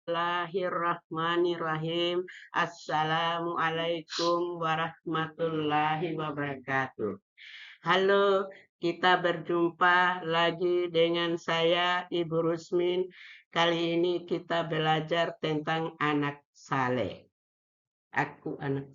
Bismillahirrahmanirrahim. Assalamualaikum warahmatullahi wabarakatuh. Halo, kita berjumpa lagi dengan saya Ibu Rusmin. Kali ini kita belajar tentang anak saleh. Aku anak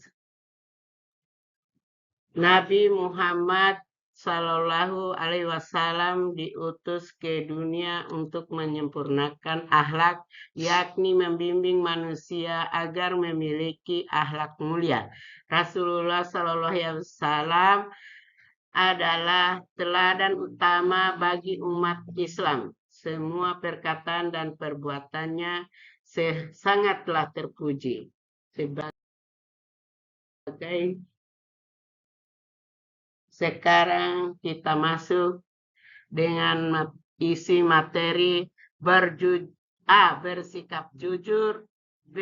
Nabi Muhammad Sallallahu Alaihi Wasallam diutus ke dunia untuk menyempurnakan akhlak, yakni membimbing manusia agar memiliki akhlak mulia. Rasulullah Sallallahu Alaihi Wasallam adalah teladan utama bagi umat Islam. Semua perkataan dan perbuatannya sangatlah terpuji. Sekarang kita masuk dengan isi materi bersikap jujur, B.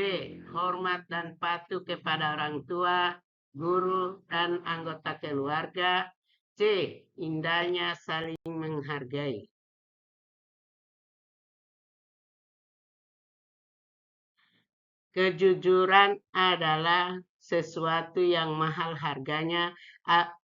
Hormat dan patuh kepada orang tua, guru, dan anggota keluarga, C. Indahnya saling menghargai. Kejujuran adalah sesuatu yang mahal harganya.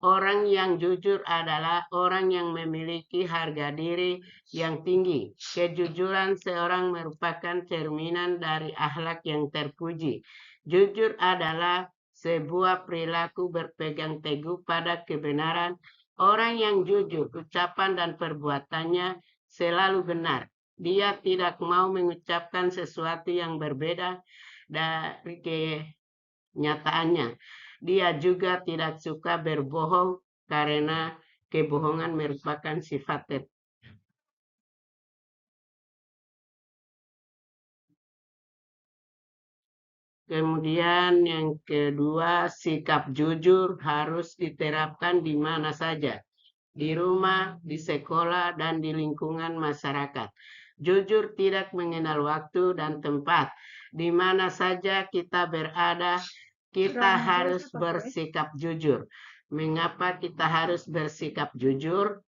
Orang yang jujur adalah orang yang memiliki harga diri yang tinggi. Kejujuran seorang merupakan cerminan dari akhlak yang terpuji. Jujur adalah sebuah perilaku berpegang teguh pada kebenaran. Orang yang jujur, ucapan dan perbuatannya selalu benar. Dia tidak mau mengucapkan sesuatu yang berbeda dari kenyataannya. Dia juga tidak suka berbohong karena kebohongan merupakan sifat. Kemudian yang kedua, sikap jujur harus diterapkan di mana saja. Di rumah, di sekolah, dan di lingkungan masyarakat. Jujur tidak mengenal waktu dan tempat. Di mana saja kita berada, kita harus bersikap jujur. Mengapa kita harus bersikap jujur?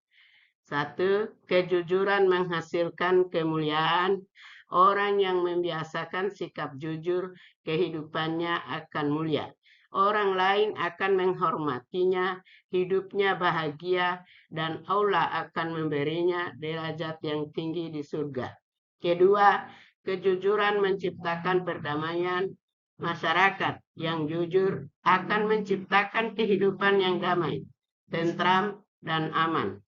1. Kejujuran menghasilkan kemuliaan. Orang yang membiasakan sikap jujur, kehidupannya akan mulia. Orang lain akan menghormatinya, hidupnya bahagia, dan Allah akan memberinya derajat yang tinggi di surga. Kedua, kejujuran menciptakan perdamaian. Masyarakat yang jujur akan menciptakan kehidupan yang damai, tentram, dan aman.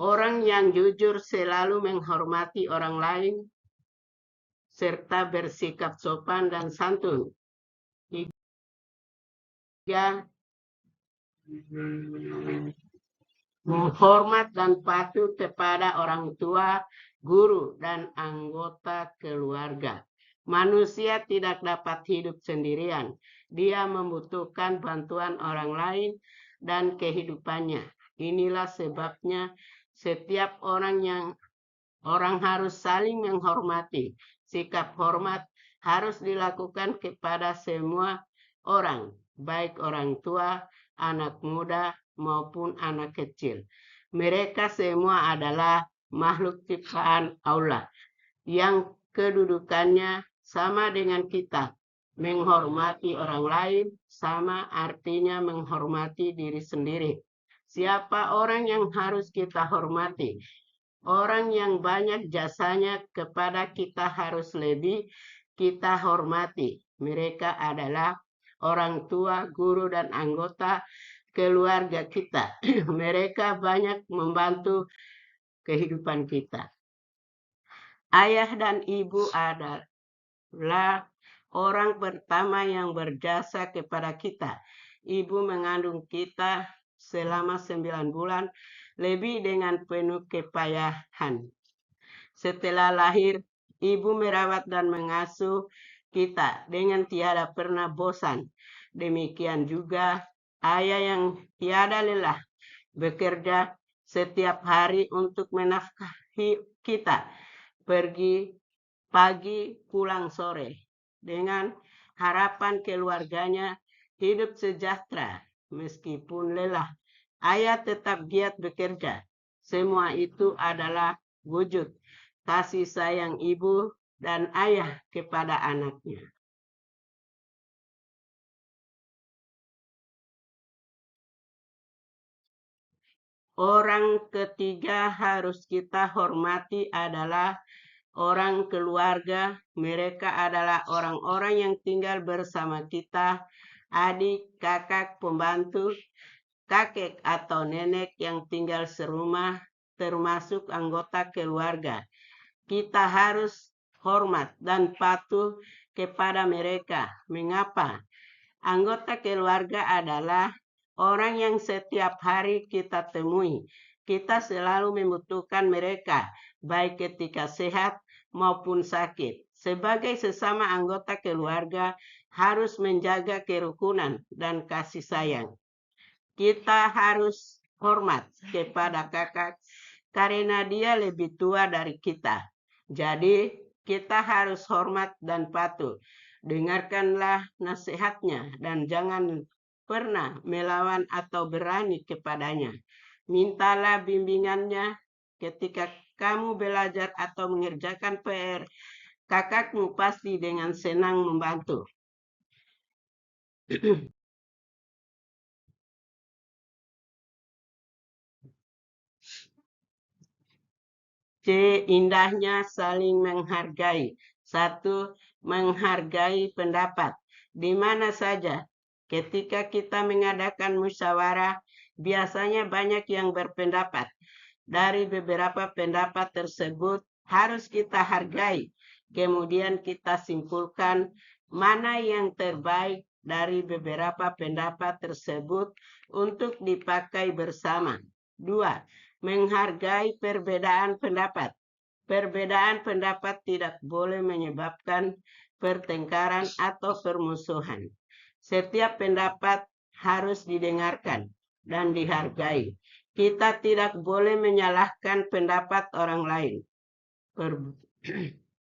Orang yang jujur selalu menghormati orang lain, serta bersikap sopan dan santun. 3. Menghormat dan patuh kepada orang tua, guru, dan anggota keluarga. Manusia tidak dapat hidup sendirian. Dia membutuhkan bantuan orang lain dan kehidupannya. Inilah sebabnya setiap orang harus saling menghormati. Sikap hormat harus dilakukan kepada semua orang, baik orang tua, anak muda, maupun anak kecil. Mereka semua adalah makhluk ciptaan Allah yang kedudukannya sama dengan kita. Menghormati orang lain sama artinya menghormati diri sendiri. Siapa orang yang harus kita hormati? Orang yang banyak jasanya kepada kita harus lebih kita hormati. Mereka adalah orang tua, guru, dan anggota keluarga kita. Mereka banyak membantu kehidupan kita. Ayah dan ibu adalah orang pertama yang berjasa kepada kita. Ibu mengandung kita selama 9 bulan lebih dengan penuh kepayahan. Setelah lahir, ibu merawat dan mengasuh kita dengan tiada pernah bosan. Demikian juga ayah yang tiada lelah bekerja setiap hari untuk menafkahi kita. Pergi pagi, pulang sore. Dengan harapan keluarganya hidup sejahtera meskipun lelah. Ayah tetap giat bekerja. Semua itu adalah wujud kasih sayang ibu dan ayah kepada anaknya. Orang ketiga harus kita hormati adalah orang keluarga. Mereka adalah orang-orang yang tinggal bersama kita, adik, kakak, pembantu, kakek atau nenek yang tinggal serumah, termasuk anggota keluarga. Kita harus hormat dan patuh kepada mereka. Mengapa? Anggota keluarga adalah orang yang setiap hari kita temui. Kita selalu membutuhkan mereka, baik ketika sehat maupun sakit. Sebagai sesama anggota keluarga, harus menjaga kerukunan dan kasih sayang. Kita harus hormat kepada kakak karena dia lebih tua dari kita. Jadi, kita harus hormat dan patuh. Dengarkanlah nasihatnya dan jangan pernah melawan atau berani kepadanya. Mintalah bimbingannya ketika kamu belajar atau mengerjakan PR. Kakakmu pasti dengan senang membantu. C. Indahnya saling menghargai. 1. Menghargai pendapat. Di mana saja, ketika kita mengadakan musyawarah, biasanya banyak yang berpendapat. Dari beberapa pendapat tersebut harus kita hargai. Kemudian kita simpulkan mana yang terbaik dari beberapa pendapat tersebut untuk dipakai bersama. 2. Menghargai perbedaan pendapat. Perbedaan pendapat tidak boleh menyebabkan pertengkaran atau permusuhan. Setiap pendapat harus didengarkan dan dihargai. Kita tidak boleh menyalahkan pendapat orang lain.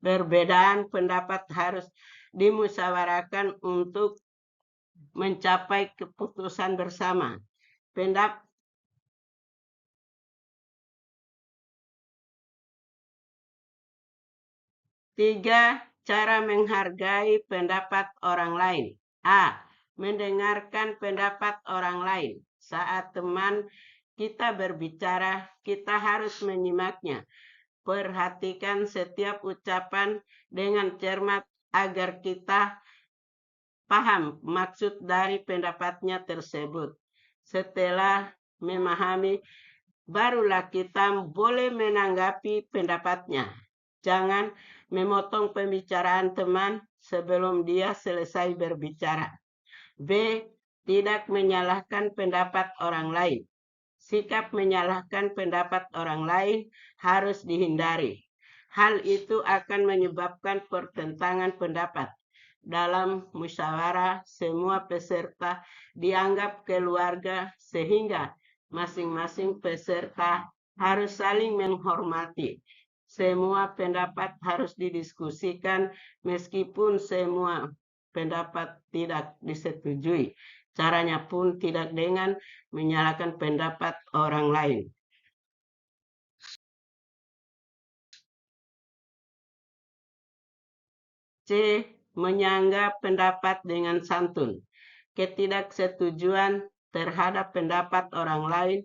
Perbedaan pendapat harus dimusyawarahkan untuk mencapai keputusan bersama. Pendapat 3. Cara menghargai pendapat orang lain. A. Mendengarkan pendapat orang lain. Saat teman kita berbicara, kita harus menyimaknya. Perhatikan setiap ucapan dengan cermat agar kita paham maksud dari pendapatnya tersebut. Setelah memahami, barulah kita boleh menanggapi pendapatnya. Jangan memotong pembicaraan teman sebelum dia selesai berbicara. B. Tidak menyalahkan pendapat orang lain. Sikap menyalahkan pendapat orang lain harus dihindari. Hal itu akan menyebabkan pertentangan pendapat. Dalam musyawarah, semua peserta dianggap keluarga sehingga masing-masing peserta harus saling menghormati. Semua pendapat harus didiskusikan meskipun semua pendapat tidak disetujui. Caranya pun tidak dengan menyalahkan pendapat orang lain. C. Menyanggah pendapat dengan santun. Ketidaksetujuan terhadap pendapat orang lain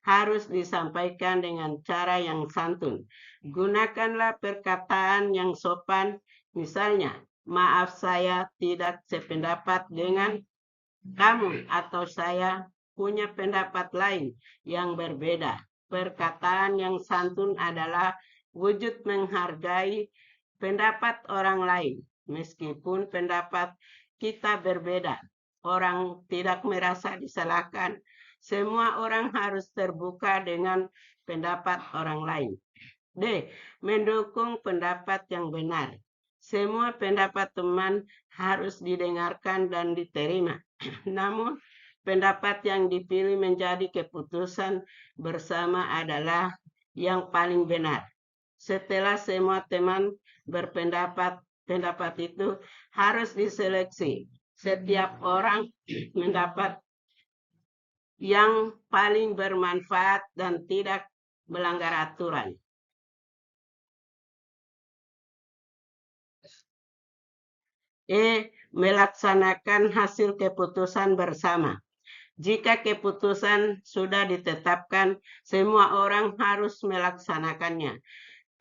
harus disampaikan dengan cara yang santun. Gunakanlah perkataan yang sopan, misalnya, maaf saya tidak sependapat dengan kamu atau saya punya pendapat lain yang berbeda. Perkataan yang santun adalah wujud menghargai pendapat orang lain. Meskipun pendapat kita berbeda, orang tidak merasa disalahkan. Semua orang harus terbuka dengan pendapat orang lain. D. Mendukung pendapat yang benar. Semua pendapat teman harus didengarkan dan diterima. Namun, pendapat yang dipilih menjadi keputusan bersama adalah yang paling benar. Setelah semua teman berpendapat, pendapat itu harus diseleksi. Setiap orang mendapat yang paling bermanfaat dan tidak melanggar aturan. Melaksanakan hasil keputusan bersama. Jika keputusan sudah ditetapkan, semua orang harus melaksanakannya.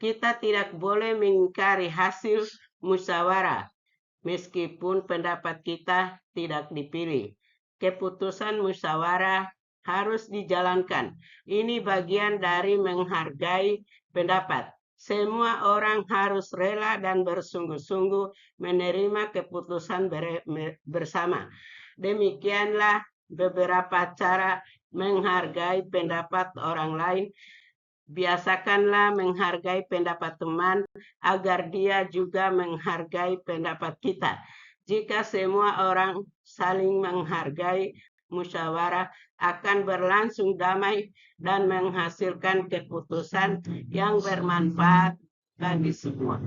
Kita tidak boleh mengingkari hasil musyawarah, meskipun pendapat kita tidak dipilih. Keputusan musyawarah harus dijalankan. Ini bagian dari menghargai pendapat. Semua orang harus rela dan bersungguh-sungguh menerima keputusan bersama. Demikianlah beberapa cara menghargai pendapat orang lain. Biasakanlah menghargai pendapat teman agar dia juga menghargai pendapat kita. Jika semua orang saling menghargai, musyawarah akan berlangsung damai dan menghasilkan keputusan yang bermanfaat bagi semua.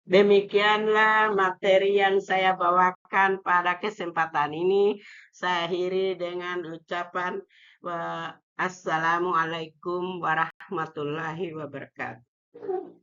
Demikianlah materi yang saya bawakan pada kesempatan ini. Saya akhiri dengan ucapan Assalamualaikum warahmatullahi wabarakatuh.